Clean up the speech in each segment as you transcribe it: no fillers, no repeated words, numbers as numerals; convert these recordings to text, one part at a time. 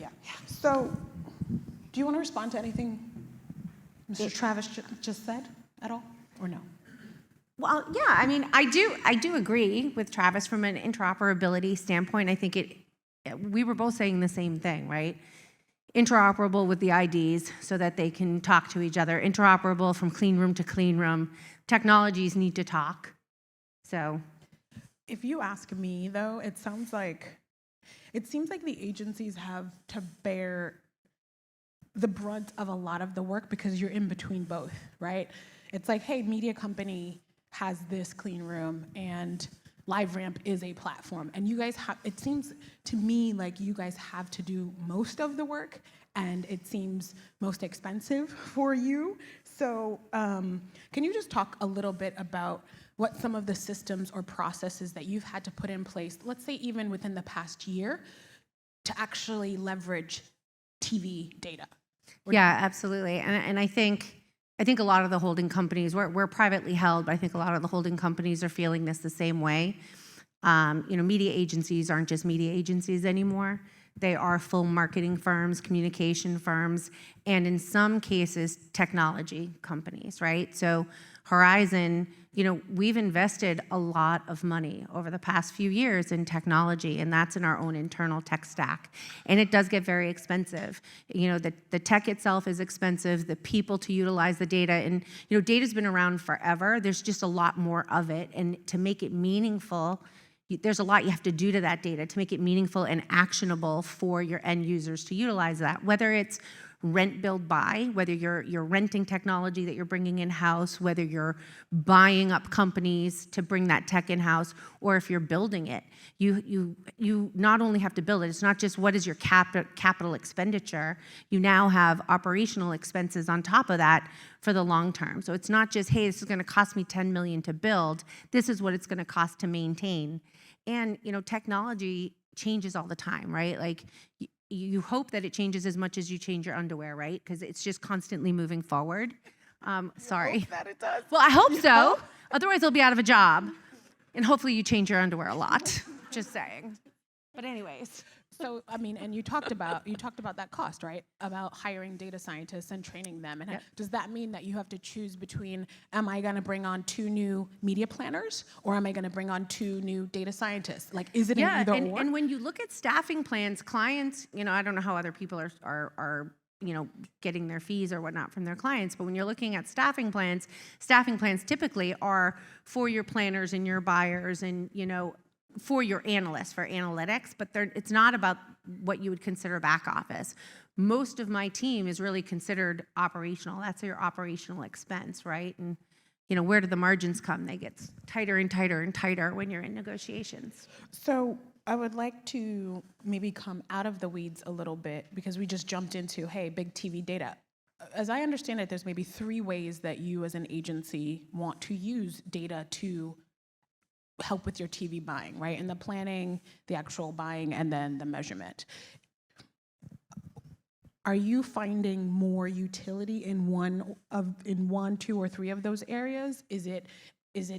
Yeah. So, do you want to respond to anything Mr. Travis just said at all, or no? Well, yeah, I mean, I do agree with Travis from an interoperability standpoint. I think we were both saying the same thing, right? Interoperable with the IDs so that they can talk to each other. Interoperable from clean room to clean room. Technologies need to talk. So, if you ask me, though, it seems like the agencies have to bear the brunt of a lot of the work because you're in between both, right? It's like, hey, media company has this clean room and LiveRamp is a platform. And you guys have, it seems to me like you guys have to do most of the work and it seems most expensive for you. So can you just talk a little bit about what some of the systems or processes that you've had to put in place, let's say even within the past year, to actually leverage TV data? yeah, absolutely. And I think a lot of the holding companies, we're privately held, but I think a lot of the holding companies are feeling this the same way. Media agencies aren't just media agencies anymore. They are full marketing firms, communication firms, and in some cases, technology companies, right? So Horizon, we've invested a lot of money over the past few years in technology, and that's in our own internal tech stack. And it does get very expensive. The tech itself is expensive, the people to utilize the data, and data's been around forever. There's just a lot more of it, and to make it meaningful, there's a lot you have to do to that data to make it meaningful and actionable for your end users to utilize that, whether it's rent, build, buy, whether you're renting technology that you're bringing in-house, whether you're buying up companies to bring that tech in-house, or if you're building it. You not only have to build it, it's not just what is your capital expenditure, you now have operational expenses on top of that for the long term. So it's not just, hey, this is gonna cost me $10 million to build, this is what it's gonna cost to maintain. And technology changes all the time, right? Like, you hope that it changes as much as you change your underwear, right? Because it's just constantly moving forward. Sorry. Hope that it does. Well, I hope so. Otherwise, they'll be out of a job. And hopefully you change your underwear a lot. Just saying. But anyways. So, I mean, and you talked about that cost, right? About hiring data scientists and training them. And does that mean that you have to choose between, am I going to bring on 2 new media planners, or am I going to bring on 2 new data scientists? Like, is it an either or? And when you look at staffing plans, clients, I don't know how other people are getting their fees or whatnot from their clients, but when you're looking at staffing plans typically are for your planners and your buyers and, for your analysts, for analytics, but it's not about what you would consider back office. Most of my team is really considered operational. That's your operational expense, right? And where do the margins come? They get tighter and tighter and tighter when you're in negotiations. So I would like to maybe come out of the weeds a little bit because we just jumped into, hey, big TV data. As I understand it, there's maybe 3 ways that you as an agency want to use data to help with your TV buying, right? And the planning, the actual buying, and then the measurement. Are you finding more utility in 1, 2, or 3 of those areas? Is it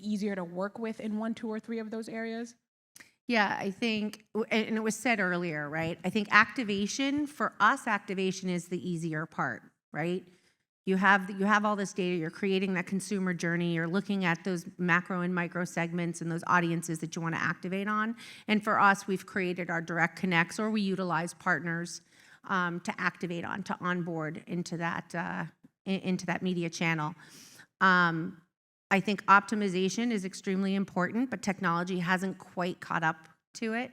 easier to work with in 1, 2, or 3 of those areas? Yeah, I think, and it was said earlier, right? I think activation, for us, activation is the easier part, right? You have all this data, you're creating that consumer journey, you're looking at those macro and micro segments and those audiences that you want to activate on. And for us, we've created our direct connects, or we utilize partners to activate on, to onboard into that media channel. I think optimization is extremely important, but technology hasn't quite caught up to it.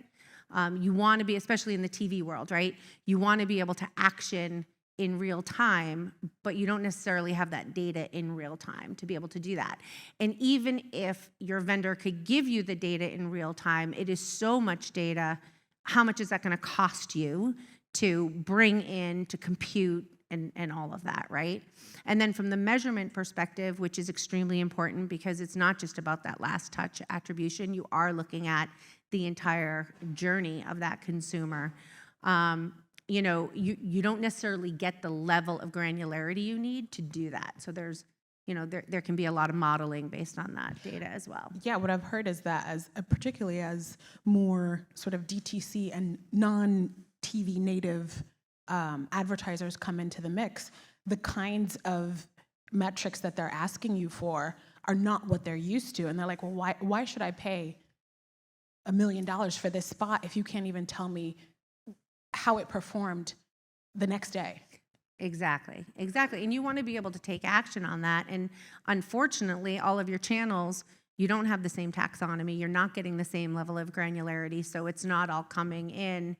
You want to be, especially in the TV world, right? You want to be able to action in real time, but you don't necessarily have that data in real time to be able to do that. And even if your vendor could give you the data in real time, it is so much data. How much is that going to cost you to bring in, to compute, and all of that, right? And then from the measurement perspective, which is extremely important because it's not just about that last touch attribution, you are looking at the entire journey of that consumer. You don't necessarily get the level of granularity you need to do that. So there's, there can be a lot of modeling based on that data as well. Yeah, what I've heard is that particularly as more sort of DTC and non-TV native advertisers come into the mix, the kinds of metrics that they're asking you for are not what they're used to. And they're like, well, why should I pay $1 million for this spot if you can't even tell me how it performed the next day? Exactly. And you want to be able to take action on that. And unfortunately, all of your channels, you don't have the same taxonomy. You're not getting the same level of granularity. So it's not all coming in.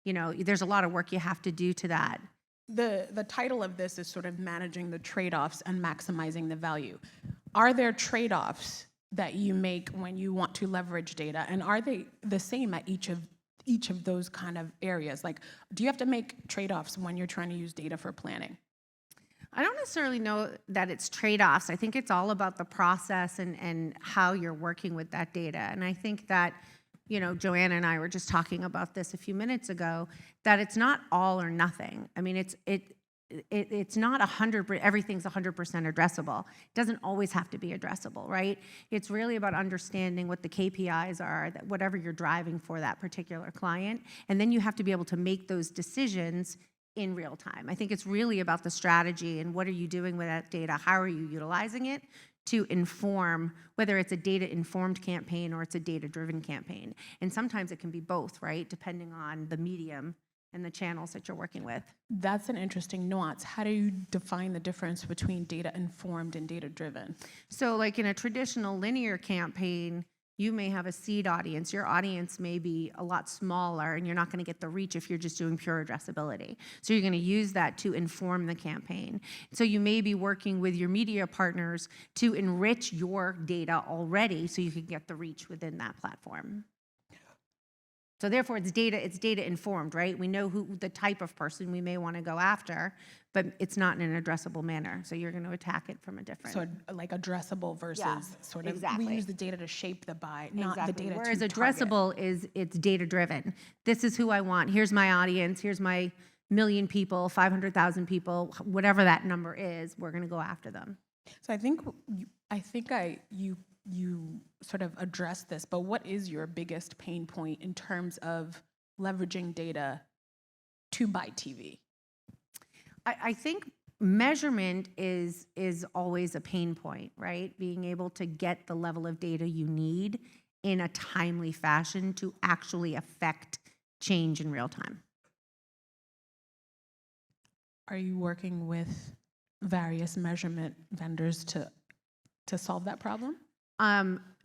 There's a lot of work you have to do to that. The title of this is sort of managing the trade-offs and maximizing the value. Are there trade-offs that you make when you want to leverage data? And are they the same at each of those kind of areas? Like, do you have to make trade-offs when you're trying to use data for planning? I don't necessarily know that it's trade-offs. I think it's all about the process and how you're working with that data. And I think that, Joanna and I were just talking about this a few minutes ago, that it's not all or nothing. I mean, it's not 100%, everything's 100% addressable. It doesn't always have to be addressable, right? It's really about understanding what the KPIs are, that whatever you're driving for that particular client, and then you have to be able to make those decisions in real time. I think it's really about the strategy and what are you doing with that data, how are you utilizing it to inform whether it's a data-informed campaign or it's a data-driven campaign. And sometimes it can be both, right, depending on the medium and the channels that you're working with. That's an interesting nuance. How do you define the difference between data-informed and data-driven? So like in a traditional linear campaign, you may have a seed audience. Your audience may be a lot smaller and you're not going to get the reach if you're just doing pure addressability. So you're going to use that to inform the campaign. So you may be working with your media partners to enrich your data already so you can get the reach within that platform. So therefore, it's data informed, right? We know who the type of person we may want to go after, but it's not in an addressable manner. So you're going to attack it from a different. So like addressable versus sort of, exactly. We use the data to shape the buy, not the data Whereas to addressable target. it's data driven. This is who I want. Here's my audience. Here's my 1 million people, 500,000 people, whatever that number is. We're going to go after them. So you sort of addressed this, but what is your biggest pain point in terms of leveraging data to buy TV? I think measurement is always a pain point, right? Being able to get the level of data you need in a timely fashion to actually affect change in real time. Are you working with various measurement vendors to solve that problem?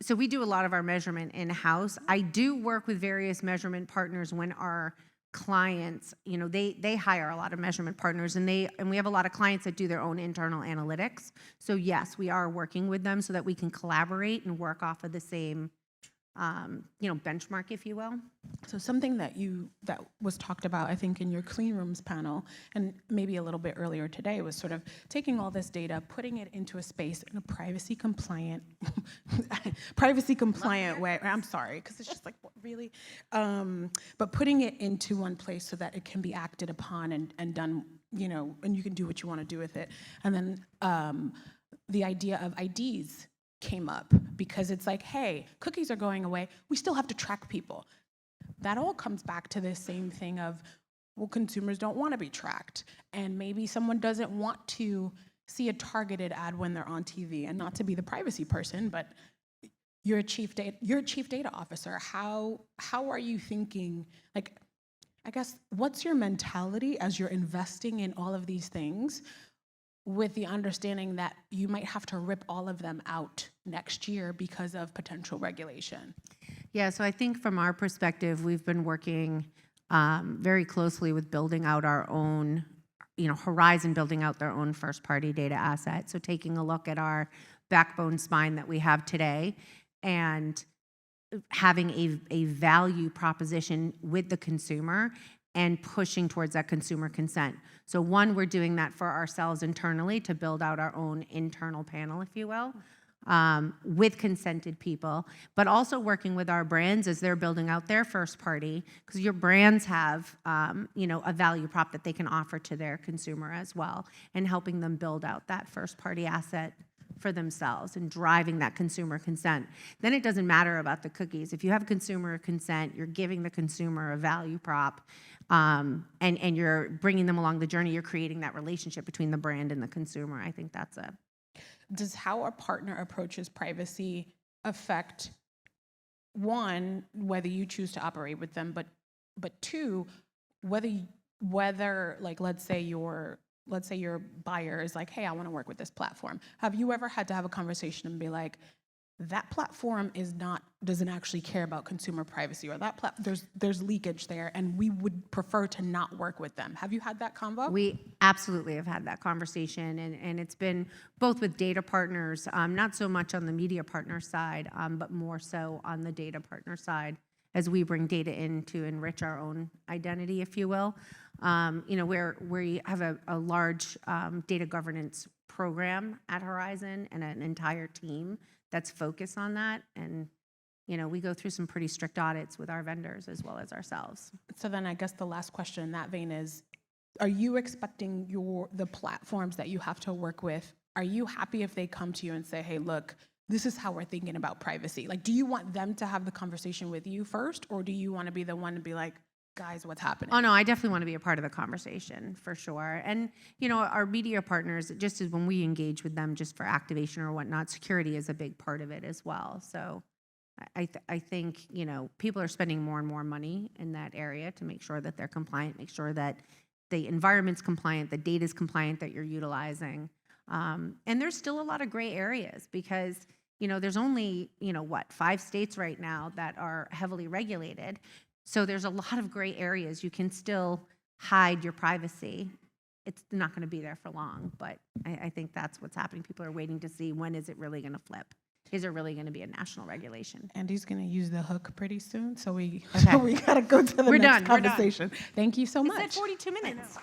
So we do a lot of our measurement in-house. I do work with various measurement partners when our clients, they hire a lot of measurement partners and we have a lot of clients that do their own internal analytics. So yes, we are working with them so that we can collaborate and work off of the same, benchmark, if you will. So something that was talked about, I think, in your clean rooms panel, and maybe a little bit earlier today, was sort of taking all this data, putting it into a space in a privacy compliant way. I'm sorry, because it's just like, what, really? But putting it into one place so that it can be acted upon and done, and you can do what you want to do with it. And then the idea of IDs came up because it's like, hey, cookies are going away. We still have to track people. That all comes back to this same thing of, well, consumers don't want to be tracked. And maybe someone doesn't want to see a targeted ad when they're on TV. And not to be the privacy person, but you're a chief data officer. How are you thinking, like, I guess, what's your mentality as you're investing in all of these things, with the understanding that you might have to rip all of them out next year because of potential regulation? Yeah, so I think from our perspective, we've been working very closely with building out our own, Horizon building out their own first-party data asset. So taking a look at our backbone spine that we have today and having a value proposition with the consumer and pushing towards that consumer consent. So one, we're doing that for ourselves internally to build out our own internal panel, if you will, with consented people, but also working with our brands as they're building out their first party, because your brands have, a value prop that they can offer to their consumer as well, and helping them build out that first party asset for themselves and driving that consumer consent. Then it doesn't matter about the cookies. If you have consumer consent, you're giving the consumer a value prop, and you're bringing them along the journey, you're creating that relationship between the brand and the consumer. I think that's a... Does how a partner approaches privacy affect, one, whether you choose to operate with them, but two, whether like let's say your buyer is like, hey, I want to work with this platform. Have you ever had to have a conversation and be like, that platform doesn't actually care about consumer privacy, or there's leakage there, and we would prefer to not work with them? Have you had that convo? We absolutely have had that conversation, and it's been both with data partners, not so much on the media partner side, but more so on the data partner side, as we bring data in to enrich our own identity, if you will. Where we have a large data governance program at Horizon and an entire team that's focused on that. And, we go through some pretty strict audits with our vendors as well as ourselves. So then I guess the last question in that vein is, are you expecting the platforms that you have to work with, are you happy if they come to you and say, hey, look, this is how we're thinking about privacy? Like, do you want them to have the conversation with you first, or do you want to be the one to be like, guys, what's happening? Oh, no, I definitely want to be a part of the conversation, for sure. And, our media partners, just as when we engage with them just for activation or whatnot, security is a big part of it as well. So I think, people are spending more and more money in that area to make sure that they're compliant, make sure that the environment's compliant, the data's compliant that you're utilizing. And there's still a lot of gray areas because, there's only, 5 states right now that are heavily regulated. So there's a lot of gray areas. You can still hide your privacy. It's not going to be there for long, but I think that's what's happening. People are waiting to see, when is it really going to flip? Is there really going to be a national regulation? Andy's going to use the hook pretty soon, so we Okay. got to go to the We're next done. conversation. Thank you so much. It said 42 minutes.